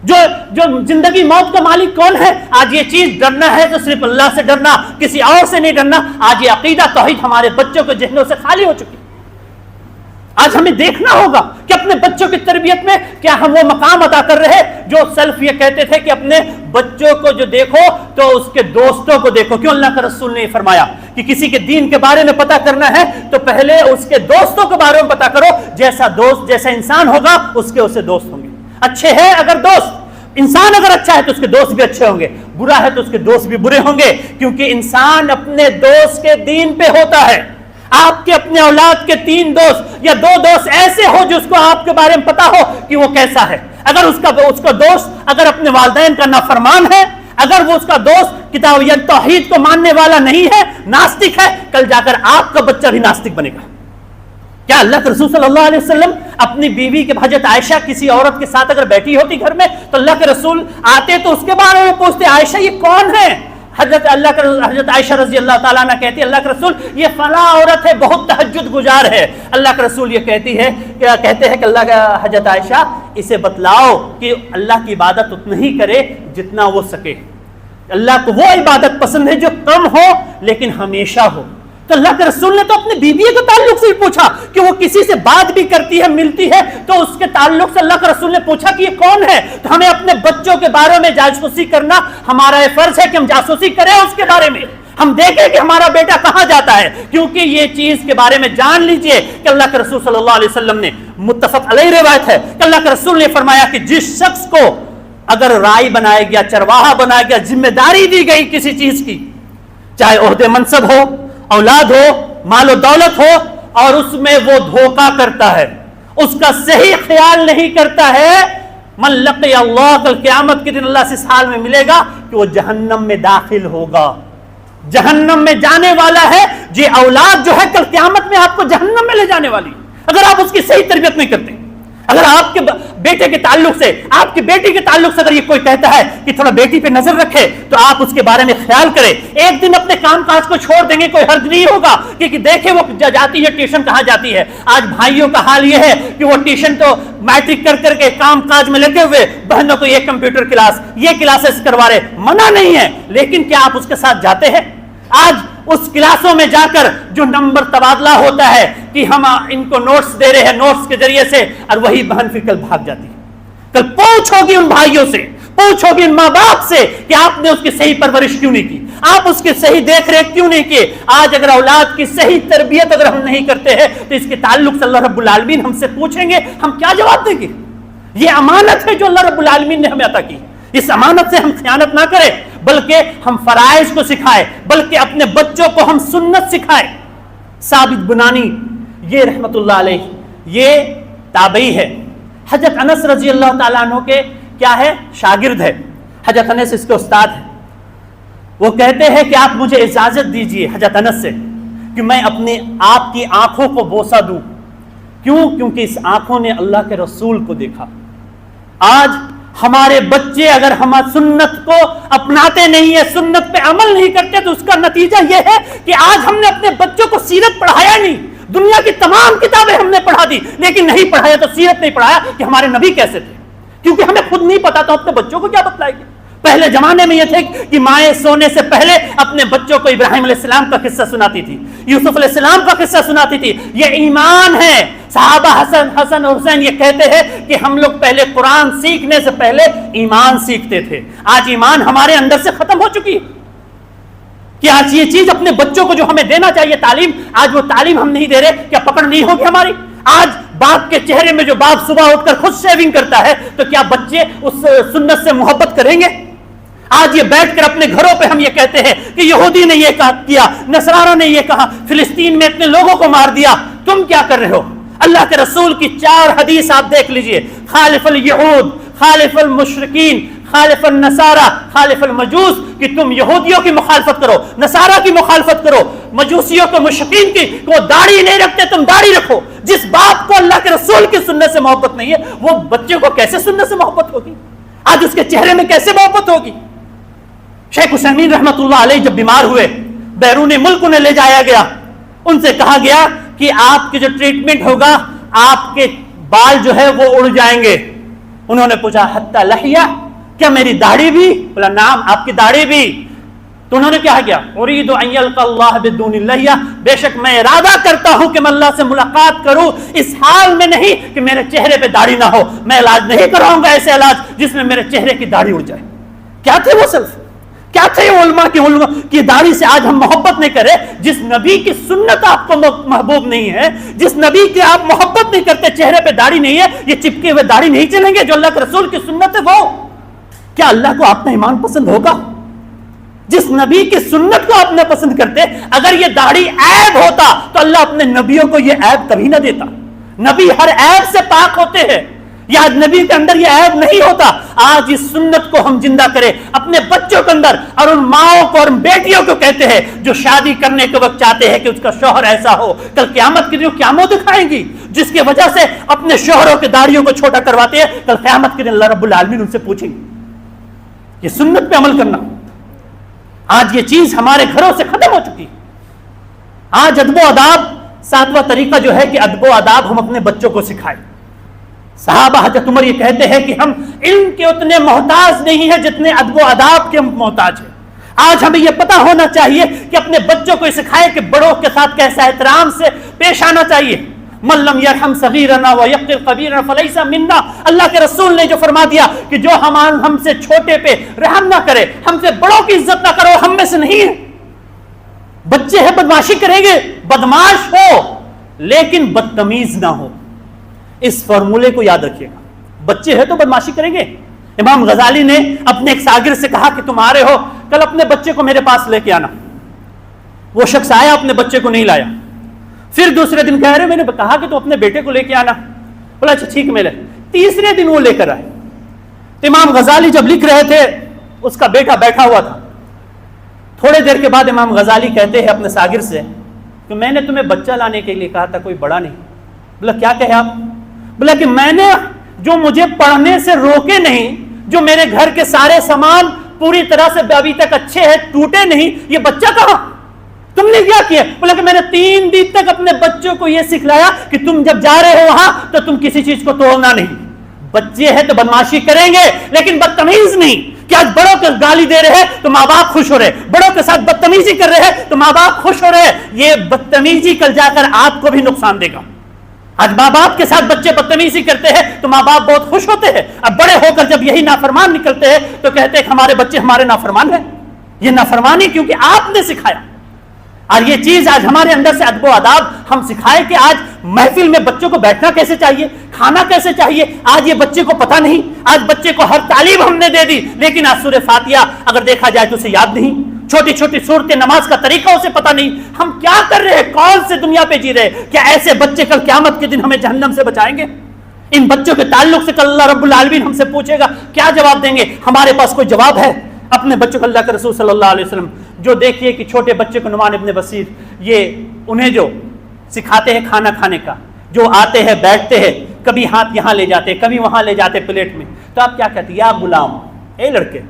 جو زندگی موت کا مالک کون ہے. آج یہ چیز ڈرنا ہے تو صرف اللہ سے ڈرنا, کسی اور سے نہیں ڈرنا. آج یہ عقیدہ توحید ہمارے بچوں کے ذہنوں سے خالی ہو چکی. آج ہمیں دیکھنا ہوگا کہ اپنے بچوں کی تربیت میں کیا ہم وہ مقام ادا کر رہے جو سلف یہ کہتے تھے کہ اپنے بچوں کو جو دیکھو تو اس کے دوستوں کو دیکھو. کیوں اللہ کا رسول نے فرمایا کہ کسی کے دین کے بارے میں پتہ کرنا ہے تو پہلے اس کے دوستوں کے بارے میں پتہ کرو. جیسا دوست جیسا انسان ہوگا اس کے اسے دوست ہوں گے. اچھے ہیں اگر دوست انسان اگر اچھا ہے تو اس کے دوست بھی اچھے ہوں گے, برا ہے تو اس کے دوست بھی برے ہوں گے. کیونکہ انسان اپنے دوست کے دین پہ ہوتا ہے. آپ کے اپنے اولاد کے 3 دوست یا 2 دوست ایسے ہو جو اس کو آپ کے بارے میں پتا ہو کہ وہ کیسا ہے. اگر اس کا دوست اگر اپنے والدین کا نافرمان ہے, اگر وہ اس کا دوست کتاب یا توحید کو ماننے والا نہیں ہے, ناستک ہے, کل جا کر آپ کا بچہ بھی ناستک بنے گا. کیا اللہ کے رسول صلی اللہ علیہ وسلم اپنی بیوی کے حضرت عائشہ کسی عورت کے ساتھ اگر بیٹھی ہوتی گھر میں تو اللہ کے رسول آتے تو اس کے بارے میں پوچھتے, عائشہ یہ کون ہے؟ حضرت عائشہ رضی اللہ تعالیٰ عنہ کہتی ہے اللہ کے رسول یہ فلاں عورت ہے, بہت تہجد گزار ہے. اللہ کے رسول یہ کہتے ہیں کہ اللہ کا حضرت عائشہ اسے بتلاؤ کہ اللہ کی عبادت اتنا ہی کرے جتنا وہ سکے. اللہ کو وہ عبادت پسند ہے جو کم ہو لیکن ہمیشہ ہو. تو اللہ کے رسول نے تو اپنے بیوی کے تعلق سے پوچھا کہ وہ کسی سے بات بھی کرتی ہے, ملتی ہے, تو اس کے تعلق سے اللہ کے رسول نے پوچھا کہ یہ کون ہے. تو ہمیں اپنے بچوں کے بارے میں جاسوسی کرنا ہمارا فرض ہے کہ ہم جاسوسی کریں اس کے بارے میں, ہم دیکھیں کہ ہمارا بیٹا کہاں جاتا ہے. کیونکہ یہ چیز کے بارے میں جان لیجئے کہ اللہ کے رسول صلی اللہ علیہ وسلم نے متفق علیہ روایت ہے کہ اللہ کے رسول نے فرمایا کہ جس شخص کو اگر رائی بنایا گیا, چرواہا بنایا گیا, ذمہ داری دی گئی کسی چیز کی, چاہے عہدے منصب ہو, اولاد ہو, مال و دولت ہو, اور اس میں وہ دھوکہ کرتا ہے, اس کا صحیح خیال نہیں کرتا ہے, من لقی اللہ, کل قیامت کے دن اللہ سے اس حال میں ملے گا کہ وہ جہنم میں داخل ہوگا, جہنم میں جانے والا ہے. یہ اولاد جو ہے کل قیامت میں آپ کو جہنم میں لے جانے والی اگر آپ اس کی صحیح تربیت نہیں کرتے. اگر آپ کے بیٹے کے تعلق سے, آپ کی بیٹی کے تعلق سے اگر یہ کوئی کہتا ہے کہ تھوڑا بیٹی پہ نظر رکھے تو آپ اس کے بارے میں خیال کریں. ایک دن اپنے کام کاج کو چھوڑ دیں گے, کوئی حرج نہیں ہوگا, کیونکہ دیکھیں وہ جاتی ہے ٹیوشن کہاں جاتی ہے. آج بھائیوں کا حال یہ ہے کہ وہ ٹیوشن تو میٹرک کر کے کام کاج میں لگے ہوئے, بہنوں کو یہ کمپیوٹر کلاس, یہ کلاسز کروا رہے, منع نہیں ہے, لیکن کیا آپ اس کے ساتھ جاتے ہیں؟ آج اس کلاسوں میں جا کر جو نمبر تبادلہ ہوتا ہے کہ ہم ان کو نوٹس دے رہے ہیں, نوٹس کے ذریعے سے, اور وہی بہن پھر کل بھاگ جاتی ہے. کل پوچھو گی ان بھائیوں سے, پوچھو گی ان ماں باپ سے کہ آپ نے اس کی صحیح پرورش کیوں نہیں کی, آپ اس کی صحیح دیکھ ریکھ کیوں نہیں کی. آج اگر اولاد کی صحیح تربیت اگر ہم نہیں کرتے ہیں تو اس کے تعلق سے اللہ رب العالمین ہم سے پوچھیں گے, ہم کیا جواب دیں گے؟ یہ امانت ہے جو اللہ رب العالمین نے ہمیں عطا کی. اس امانت سے ہم خیانت نہ کریں, بلکہ ہم فرائض کو سکھائیں, بلکہ اپنے بچوں کو ہم سنت سکھائیں. ثابت بنانی یہ رحمت اللہ علیہ یہ تابعی ہے, حضرت انس رضی اللہ تعالیٰ عنہ کے کیا ہے, شاگرد ہے. حضرت انس اس کے استاد ہے. وہ کہتے ہیں کہ آپ مجھے اجازت دیجئے حضرت انس سے کہ میں اپنے آپ کی آنکھوں کو بوسہ دوں. کیوں؟ کیونکہ اس آنکھوں نے اللہ کے رسول کو دیکھا. آج ہمارے بچے اگر ہم سنت کو اپناتے نہیں ہیں, سنت پہ عمل نہیں کرتے, تو اس کا نتیجہ یہ ہے کہ آج ہم نے اپنے بچوں کو سیرت پڑھایا نہیں. دنیا کی تمام کتابیں ہم نے پڑھا دی, لیکن نہیں پڑھایا تو سیرت نہیں پڑھایا کہ ہمارے نبی کیسے تھے. کیونکہ ہمیں خود نہیں پتا تو اپنے بچوں کو کیا بتلائے گی. پہلے زمانے میں یہ تھے کہ مائیں سونے سے پہلے اپنے بچوں کو ابراہیم علیہ السلام کا قصہ سناتی تھی, یوسف علیہ السلام کا قصہ سناتی تھی. یہ ایمان ہے. صحابہ حسن اور حسین یہ کہتے ہیں کہ ہم لوگ پہلے قرآن سیکھنے سے پہلے ایمان سیکھتے تھے. آج ایمان ہمارے اندر سے ختم ہو چکی ہے کہ آج یہ چیز اپنے بچوں کو جو ہمیں دینا چاہیے تعلیم, آج وہ تعلیم ہم نہیں دے رہے. کیا پکڑ نہیں ہوگی ہماری؟ آج باپ کے چہرے میں جو باپ صبح اٹھ کر خود شیونگ کرتا ہے تو کیا بچے اس سنت سے محبت کریں گے؟ آج یہ بیٹھ کر اپنے گھروں پہ ہم یہ کہتے ہیں کہ یہودی نے یہ کیا, نصارہ نے یہ کہا, فلسطین میں اتنے لوگوں کو مار دیا, تم کیا کر رہے ہو؟ اللہ کے رسول کی 4 حدیث آپ دیکھ لیجئے, خالف الیہود, خالف المشرکین, خالف النصارہ, خالف المجوس, کہ تم یہودیوں کی مخالفت کرو, نصارہ کی مخالفت کرو, مجوسیوں کو, مشرکین کی, کہ وہ داڑھی نہیں رکھتے تم داڑھی رکھو. جس باپ کو اللہ کے رسول کی سنت سے محبت نہیں ہے وہ بچے کو کیسے سنت سے محبت ہوگی؟ آج اس کے چہرے میں کیسے محبت ہوگی؟ شیخ حسین رحمۃ اللہ علیہ جب بیمار ہوئے، بیرون ملک انہیں لے جایا گیا، ان سے کہا گیا کہ آپ کی جو ٹریٹمنٹ ہوگا آپ کے بال جو ہے وہ اڑ جائیں گے۔ انہوں نے پوچھا حتی لحیہ، کیا میری داڑھی بھی؟ بولا نعم آپ کی داڑھی بھی۔ تو انہوں نے کیا کیا؟ اريد ان يلقى الله بدون لحیہ، بے شک میں ارادہ کرتا ہوں کہ میں اللہ سے ملاقات کروں اس حال میں نہیں کہ میرے چہرے پہ داڑھی نہ ہو، میں علاج نہیں کراؤں گا ایسے علاج جس میں میرے چہرے کی داڑھی اڑ جائے۔ کیا تھے وہ سلف؟ کیا تھے علماء کی داڑھی سے آج ہم محبت نہیں کرے؟ جس نبی کی سنت آپ کو محبوب نہیں ہے، جس نبی کی آپ محبت نہیں کرتے، چہرے پہ داڑھی نہیں ہے، یہ چپکے ہوئے داڑھی نہیں چلیں گے جو اللہ کے رسول کی سنت ہے وہ؟ کیا اللہ کو آپ کا ایمان پسند ہوگا؟ جس نبی کی سنت کو آپ نے پسند کرتے، اگر یہ داڑھی عیب ہوتا تو اللہ اپنے نبیوں کو یہ عیب کبھی نہ دیتا۔ نبی ہر عیب سے پاک ہوتے ہیں، یہ آج نبی کے اندر یہ عیب نہیں ہوتا۔ آج اس سنت کو ہم زندہ کریں اپنے بچوں کے اندر، اور ان ماؤں کو اور بیٹیوں کو کہتے ہیں جو شادی کرنے کے وقت چاہتے ہیں کہ اس کا شوہر ایسا ہو، کل قیامت کے دن کیا منہ دکھائیں گی؟ جس کی وجہ سے اپنے شوہروں کی داڑھیوں کو چھوٹا کرواتے ہیں، کل قیامت کے دن اللہ رب العالمین ان سے پوچھیں گے۔ یہ سنت پہ عمل کرنا، آج یہ چیز ہمارے گھروں سے ختم ہو چکی۔ آج ادب و آداب، ساتواں طریقہ جو ہے کہ ادب و آداب ہم اپنے بچوں کو سکھائیں۔ صحابہ حضرت عمر یہ کہتے ہیں کہ ہم علم کے اتنے محتاج نہیں ہیں جتنے ادب و آداب کے محتاج ہیں۔ آج ہمیں یہ پتہ ہونا چاہیے کہ اپنے بچوں کو یہ سکھائیں کہ بڑوں کے ساتھ کیسا احترام سے پیش آنا چاہیے۔ من لم یرحم صغیرنا ویقر کبیرنا فلیس منا، اللہ کے رسول نے جو فرما دیا کہ جو ہم سے چھوٹے پہ رحم نہ کرے، ہم سے بڑوں کی عزت نہ کرو، ہم میں سے نہیں ہے۔ بچے ہیں بدمعاشی کریں گے، بدمعاش ہو لیکن بدتمیز نہ ہو، اس فارمولے کو یاد رکھیے گا۔ بچے ہیں تو بدمعاشی کریں گے۔ امام غزالی نے اپنے ایک شاگرد سے کہا کہ تم آ رہے ہو، کل اپنے بچے کو میرے پاس لے کے آنا۔ وہ شخص آیا، اپنے بچے کو نہیں لایا۔ پھر دوسرے دن کہہ رہے میں نے کہا کہ تو اپنے بیٹے کو لے کے آنا۔ بولا اچھا ٹھیک میں لے۔ تیسرے دن وہ لے کر آئے۔ امام غزالی جب لکھ رہے تھے، اس کا بیٹا بیٹھا ہوا تھا۔ تھوڑے دیر کے بعد امام غزالی کہتے ہیں اپنے شاگرد سے کہ میں نے تمہیں بچہ لانے کے لیے کہا تھا، کوئی بڑا نہیں۔ بولا کیا کہے آپ؟ بولا کہ میں نے جو مجھے پڑھنے سے روکے نہیں، جو میرے گھر کے سارے سامان پوری طرح سے ابھی تک اچھے ہیں، ٹوٹے نہیں، یہ بچہ کہاں؟ تم نے کیا کیا؟ بولا کہ میں نے 3 دن تک اپنے بچوں کو یہ سکھلایا کہ تم جب جا رہے ہو وہاں تو تم کسی چیز کو توڑنا نہیں۔ بچے ہیں تو بدمعاشی کریں گے لیکن بدتمیز نہیں۔ کہ آج بڑوں کو گالی دے رہے ہیں تو ماں باپ خوش ہو رہے، بڑوں کے ساتھ بدتمیزی کر رہے ہیں تو ماں باپ خوش ہو رہے۔ یہ بدتمیزی کل جا کر آپ کو بھی نقصان دے گا۔ آج ماں باپ کے ساتھ بچے بدتمیزی کرتے ہیں تو ماں باپ بہت خوش ہوتے ہیں، اب بڑے ہو کر جب یہی نافرمان نکلتے ہیں تو کہتے ہیں کہ ہمارے بچے ہمارے نافرمان ہیں۔ یہ نافرمانی کیونکہ آپ نے سکھایا۔ اور یہ چیز آج ہمارے اندر سے ادب و آداب ہم سکھائے کہ آج محفل میں بچوں کو بیٹھنا کیسے چاہیے، کھانا کیسے چاہیے، آج یہ بچے کو پتہ نہیں۔ آج بچے کو ہر تعلیم ہم نے دے دی لیکن آج سورہ فاتحہ اگر دیکھا جائے تو اسے یاد نہیں، چھوٹی چھوٹی صورت نماز کا طریقہ اسے پتہ نہیں۔ ہم کیا کر رہے ہیں؟ کون سے دنیا پہ جی رہے؟ کیا ایسے بچے کل قیامت کے دن ہمیں جہنم سے بچائیں گے؟ ان بچوں کے تعلق سے کل اللہ رب العالمین ہم سے پوچھے گا، کیا جواب دیں گے؟ ہمارے پاس کوئی جواب ہے؟ اپنے بچوں کو اللہ کے رسول صلی اللہ علیہ وسلم جو دیکھیے کہ چھوٹے بچے کو نعمان ابن بصیر یہ انہیں جو سکھاتے ہیں کھانا کھانے کا، جو آتے ہیں بیٹھتے ہیں، کبھی ہاتھ یہاں لے جاتے کبھی وہاں لے جاتے پلیٹ میں، تو آپ کیا کہتے ہیں؟ یا غلام، اے لڑکے،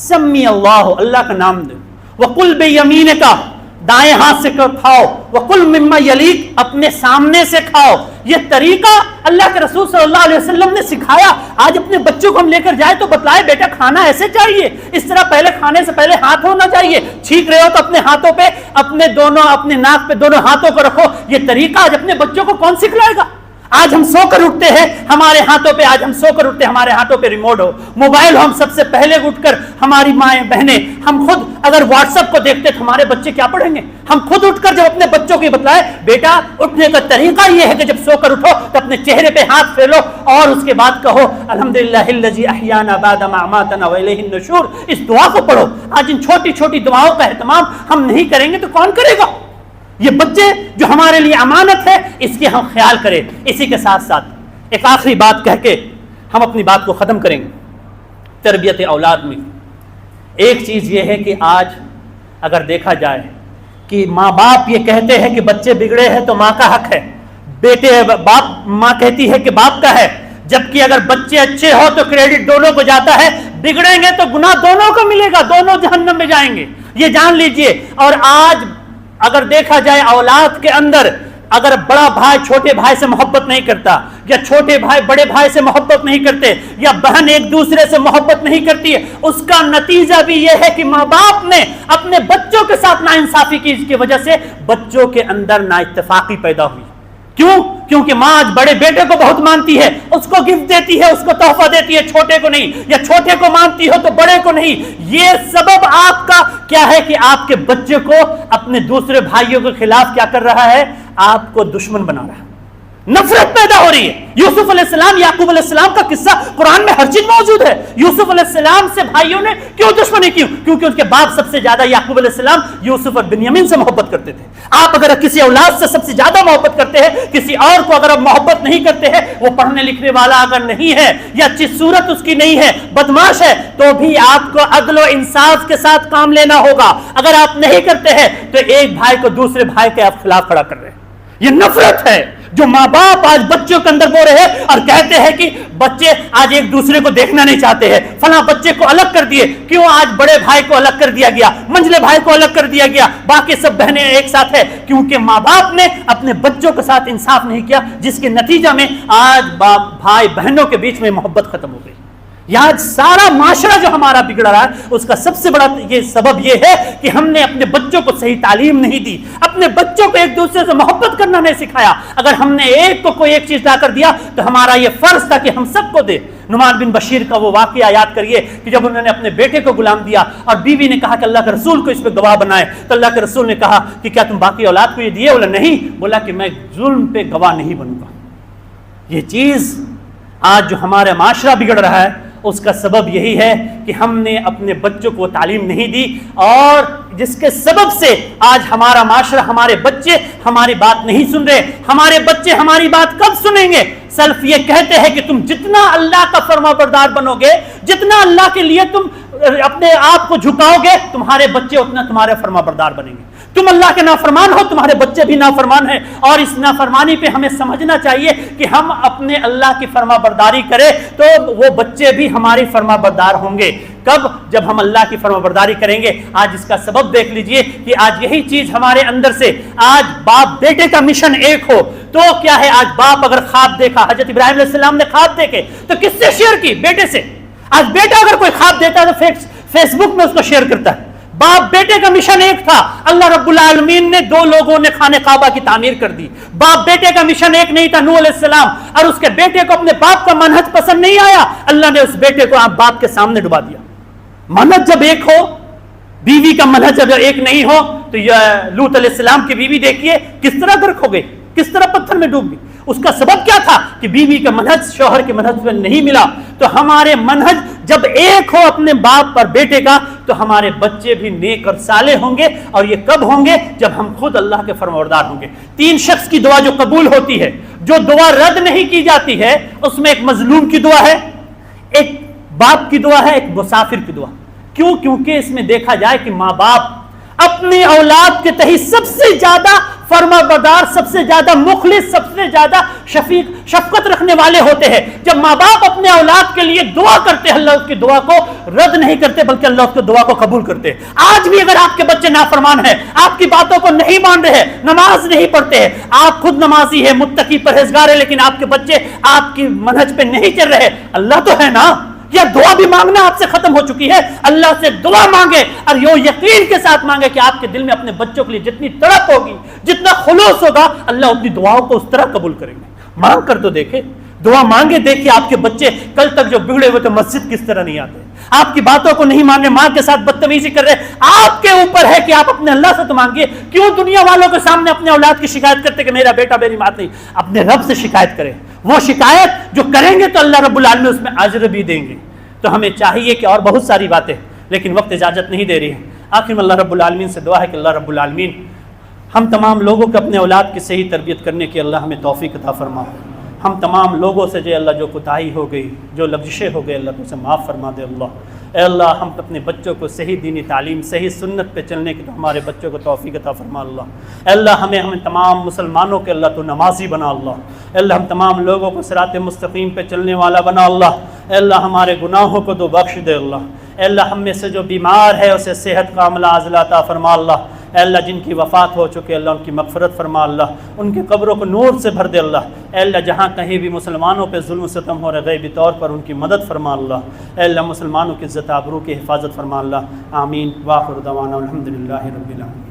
سمی اللہ، اللہ کا نام دے، وَقُلْ بِيَمِينِكَ، دائیں ہاتھ سے کھاؤ، وَقُلْ مِمَّا يَلِيكَ، اپنے سامنے سے کھاؤ۔ یہ طریقہ اللہ کے رسول صلی اللہ علیہ وسلم نے سکھایا۔ آج اپنے بچوں کو ہم لے کر جائے تو بتلائے بیٹا کھانا ایسے چاہیے، اس طرح پہلے کھانے سے پہلے ہاتھ ہونا چاہیے، چھینک رہے ہو تو اپنے ہاتھوں پہ اپنے ناک پہ دونوں ہاتھوں کو رکھو۔ یہ طریقہ آج اپنے بچوں کو کون سکھلائے گا؟ آج ہم سو کر اٹھتے ہیں ہمارے ہاتھوں پہ، آج ہم سو کر اٹھتے ہیں ہمارے ہاتھوں پہ ریموٹ ہو، موبائل ہو، ہم سب سے پہلے اٹھ کر ہماری مائیں بہنیں، ہم خود اگر واٹس ایپ کو دیکھتے تو ہمارے بچے کیا پڑھیں گے؟ ہم خود اٹھ کر جب اپنے بچوں کو یہ بتلائے بیٹا اٹھنے کا طریقہ یہ ہے کہ جب سو کر اٹھو تو اپنے چہرے پہ ہاتھ پھیرو اور اس کے بعد کہو الحمدللہ الذی احیانا بعد ما اماتنا والیہ النشور، اس دعا کو پڑھو۔ آج ان چھوٹی چھوٹی دعاؤں کا اہتمام ہم نہیں کریں گے تو کون کرے گا؟ یہ بچے جو ہمارے لیے امانت ہے اس کے ہم خیال کریں۔ اسی کے ساتھ ساتھ ایک آخری بات کہہ کے ہم اپنی بات کو ختم کریں گے۔ تربیت اولاد میں ایک چیز یہ ہے کہ آج اگر دیکھا جائے کہ ماں باپ یہ کہتے ہیں کہ بچے بگڑے ہیں تو ماں کا حق ہے، ماں کہتی ہے کہ باپ کا ہے، جبکہ اگر بچے اچھے ہو تو کریڈٹ دونوں کو جاتا ہے، بگڑیں گے تو گناہ دونوں کو ملے گا، دونوں جہنم میں جائیں گے، یہ جان لیجئے۔ اور آج اگر دیکھا جائے اولاد کے اندر، اگر بڑا بھائی چھوٹے بھائی سے محبت نہیں کرتا، یا چھوٹے بھائی بڑے بھائی سے محبت نہیں کرتے، یا بہن ایک دوسرے سے محبت نہیں کرتی ہے، اس کا نتیجہ بھی یہ ہے کہ ماں باپ نے اپنے بچوں کے ساتھ ناانصافی کی، اس کی وجہ سے بچوں کے اندر نااتفاقی پیدا ہوئی۔ کیوں؟ کیونکہ ماں آج بڑے بیٹے کو بہت مانتی ہے، اس کو گفٹ دیتی ہے، اس کو تحفہ دیتی ہے، چھوٹے کو نہیں، یا چھوٹے کو مانتی ہو تو بڑے کو نہیں۔ یہ سبب آپ کا کیا ہے کہ آپ کے بچے کو اپنے دوسرے بھائیوں کے خلاف کیا کر رہا ہے؟ آپ کو دشمن بنا رہا ہے، نفرت پیدا ہو رہی ہے۔ یوسف علیہ السلام، یعقوب علیہ السلام کا قصہ قرآن میں ہر چیز موجود ہے۔ یوسف علیہ السلام سے بھائیوں نے کیوں دشمنی کی؟ کیونکہ ان کے باپ سب سے زیادہ، یعقوب علیہ السلام، یوسف اور بنیامین سے محبت کرتے تھے۔ آپ اگر کسی اولاد سے سب سے زیادہ محبت کرتے ہیں، کسی اور کو اگر آپ محبت نہیں کرتے ہیں، وہ پڑھنے لکھنے والا اگر نہیں ہے، یا اچھی صورت اس کی نہیں ہے، بدماش ہے، تو بھی آپ کو عدل و انصاف کے ساتھ کام لینا ہوگا۔ اگر آپ نہیں کرتے ہیں تو ایک بھائی کو دوسرے بھائی کے آپ خلاف کھڑا کر رہے ہیں۔ یہ نفرت ہے جو ماں باپ آج بچوں کے اندر بو رہے ہیں، اور کہتے ہیں کہ بچے آج ایک دوسرے کو دیکھنا نہیں چاہتے ہیں، فلاں بچے کو الگ کر دیے۔ کیوں آج بڑے بھائی کو الگ کر دیا گیا، منجلے بھائی کو الگ کر دیا گیا، باقی سب بہنیں ایک ساتھ ہیں؟ کیونکہ ماں باپ نے اپنے بچوں کے ساتھ انصاف نہیں کیا، جس کے نتیجہ میں آج بھائی بہنوں کے بیچ میں محبت ختم ہو گئی۔ آج سارا معاشرہ جو ہمارا بگڑ رہا ہے، اس کا سب سے بڑا یہ سبب یہ ہے کہ ہم نے اپنے بچوں کو صحیح تعلیم نہیں دی، اپنے بچوں کو ایک دوسرے سے محبت کرنا نہیں سکھایا۔ اگر ہم نے ایک کو کوئی ایک چیز لا کر دیا تو ہمارا یہ فرض تھا کہ ہم سب کو دے۔ نعمان بن بشیر کا وہ واقعہ یاد کریے کہ جب انہوں نے اپنے بیٹے کو غلام دیا اور بیوی نے کہا کہ اللہ کے رسول کو اس پہ گواہ بنائے، تو اللہ کے رسول نے کہا کہ کیا تم باقی اولاد کو یہ دیے؟ بولا نہیں، بولا کہ میں ظلم پہ گواہ نہیں بنوں گا۔ یہ چیز آج جو ہمارا معاشرہ بگڑ رہا ہے، اس کا سبب یہی ہے کہ ہم نے اپنے بچوں کو تعلیم نہیں دی، اور جس کے سبب سے آج ہمارا معاشرہ، ہمارے بچے ہماری بات نہیں سن رہے۔ ہمارے بچے ہماری بات کب سنیں گے؟ سلف یہ کہتے ہیں کہ تم جتنا اللہ کا فرما بردار بنو گے، جتنا اللہ کے لیے تم اپنے آپ کو جھکاؤ گے، تمہارے بچے اتنا تمہارے فرما بردار بنیں گے۔ تم اللہ کے نافرمان ہو، تمہارے بچے بھی نافرمان ہیں، اور اس نافرمانی پہ ہمیں سمجھنا چاہیے کہ ہم اپنے اللہ کی فرما برداری کریں تو وہ بچے بھی ہماری فرما بردار ہوں گے۔ کب؟ جب ہم اللہ کی فرما برداری کریں گے۔ آج اس کا سبب دیکھ لیجئے کہ آج یہی چیز ہمارے اندر سے، آج باپ بیٹے کا مشن ایک ہو تو کیا ہے؟ آج باپ اگر خواب دیکھا، حضرت ابراہیم علیہ السلام نے خواب دیکھے تو کس سے شیئر کی؟ بیٹے سے۔ آج بیٹا اگر کوئی خواب دیتا ہے تو فیس بک میں اس کو شیئر کرتا ہے۔ باپ بیٹے کا مشن ایک تھا، اللہ رب العالمین نے 2 لوگوں نے خانہ کعبہ کی تعمیر کر دی۔ باپ بیٹے کا مشن ایک نہیں تھا، نوح علیہ السلام، اور اس کے بیٹے کو اپنے باپ کا منہج پسند نہیں آیا، اللہ نے اس بیٹے کو آپ باپ کے سامنے ڈبا دیا۔ منہج جب ایک ہو، بیوی کا منہج جب ایک نہیں ہو، تو لوط علیہ السلام کی بیوی دیکھیے کس طرح غرق ہو گئی، کس طرح پتھر میں ڈوب گئی۔ اس کا سبب کیا تھا کہ بیوی کا منہج شوہر کے منہج میں نہیں ملا۔ تو ہمارے منہج جب ایک ہو اپنے باپ اور بیٹے کا، تو ہمارے بچے بھی نیک اور صالح ہوں گے، اور یہ کب ہوں گے؟ جب ہم خود اللہ کے فرمانبردار ہوں گے۔ 3 شخص کی دعا جو قبول ہوتی ہے، جو دعا رد نہیں کی جاتی ہے، اس میں ایک مظلوم کی دعا ہے، ایک باپ کی دعا ہے، ایک مسافر کی دعا۔ کیوں؟ کیونکہ اس میں دیکھا جائے کہ ماں باپ اپنی اولاد کے تئیں سب سے زیادہ فرما بردار، سب سے زیادہ مخلص، سب سے زیادہ شفقت رکھنے والے ہوتے ہیں۔ جب ماں باپ اپنے اولاد کے لیے دعا کرتے ہیں، اللہ اس کی دعا کو رد نہیں کرتے، بلکہ اللہ اس کی دعا کو قبول کرتے ہیں۔ آج بھی اگر آپ کے بچے نافرمان ہیں، آپ کی باتوں کو نہیں مان رہے ہیں، نماز نہیں پڑھتے ہیں، آپ خود نمازی ہیں، متقی پرہیزگار ہیں، لیکن آپ کے بچے آپ کی منہج پہ نہیں چل رہے، اللہ تو ہے نا؟ یا دعا بھی مانگنا آپ سے ختم ہو چکی ہے؟ اللہ سے دعا مانگے، اور یہ یقین کے ساتھ مانگے کہ آپ کے دل میں اپنے بچوں کے لیے جتنی تڑپ ہوگی، جتنا خلوص ہوگا، اللہ اپنی دعاؤں کو اس طرح قبول کریں گے۔ مانگ کر تو دیکھیں، دعا مانگے، دیکھیے آپ کے بچے کل تک جو بگڑے ہوئے تو مسجد کس طرح نہیں آتے، آپ کی باتوں کو نہیں مان رہے، ماں کے ساتھ بدتمیزی کر رہے۔ آپ کے اوپر ہے کہ آپ اپنے اللہ سے تو مانگیے۔ کیوں دنیا والوں کے سامنے اپنے اولاد کی شکایت کرتے کہ میرا بیٹا میری بات نہیں؟ اپنے رب سے شکایت کریں، وہ شکایت جو کریں گے تو اللہ رب العالمین اس میں اجر بھی دیں گے۔ تو ہمیں چاہیے کہ اور بہت ساری باتیں، لیکن وقت اجازت نہیں دے رہی ہے۔ آخر میں اللہ رب العالمین سے دعا ہے کہ اللہ رب العالمین ہم تمام لوگوں کو اپنے اولاد کی صحیح تربیت کرنے کی اللہ ہمیں توفیق عطا فرما۔ ہم تمام لوگوں سے جو اللہ جو کوتاہی ہو گئی، جو لغزشیں ہو گئے، اللہ تو اسے معاف فرما دے۔ اللہ اے اللہ ہم اپنے بچوں کو صحیح دینی تعلیم، صحیح سنت پہ چلنے کی تو ہمارے بچوں کو توفیق عطا فرما اللہ۔ اے اللہ ہمیں تمام مسلمانوں کے اللہ تو نمازی بنا اللہ۔ اے اللہ ہم تمام لوگوں کو صراط مستقیم پہ چلنے والا بنا اللہ۔ اے اللہ ہمارے گناہوں کو تو بخش دے اللہ، اے اللہ ہم میں سے جو بیمار ہے اسے صحت کاملہ عاجلہ عطا فرما اللہ، اے اللہ جن کی وفات ہو چکے اللہ ان کی مغفرت فرما اللہ، ان کے قبروں کو نور سے بھر دے اللہ، اے اللہ جہاں کہیں بھی مسلمانوں پہ ظلم و ستم ہو رہے غیبی طور پر ان کی مدد فرما اللہ، اے اللہ مسلمانوں کی عزت آبرو کی حفاظت فرما اللہ، آمین، وآخر دعوانا الحمدللہ رب العالمین۔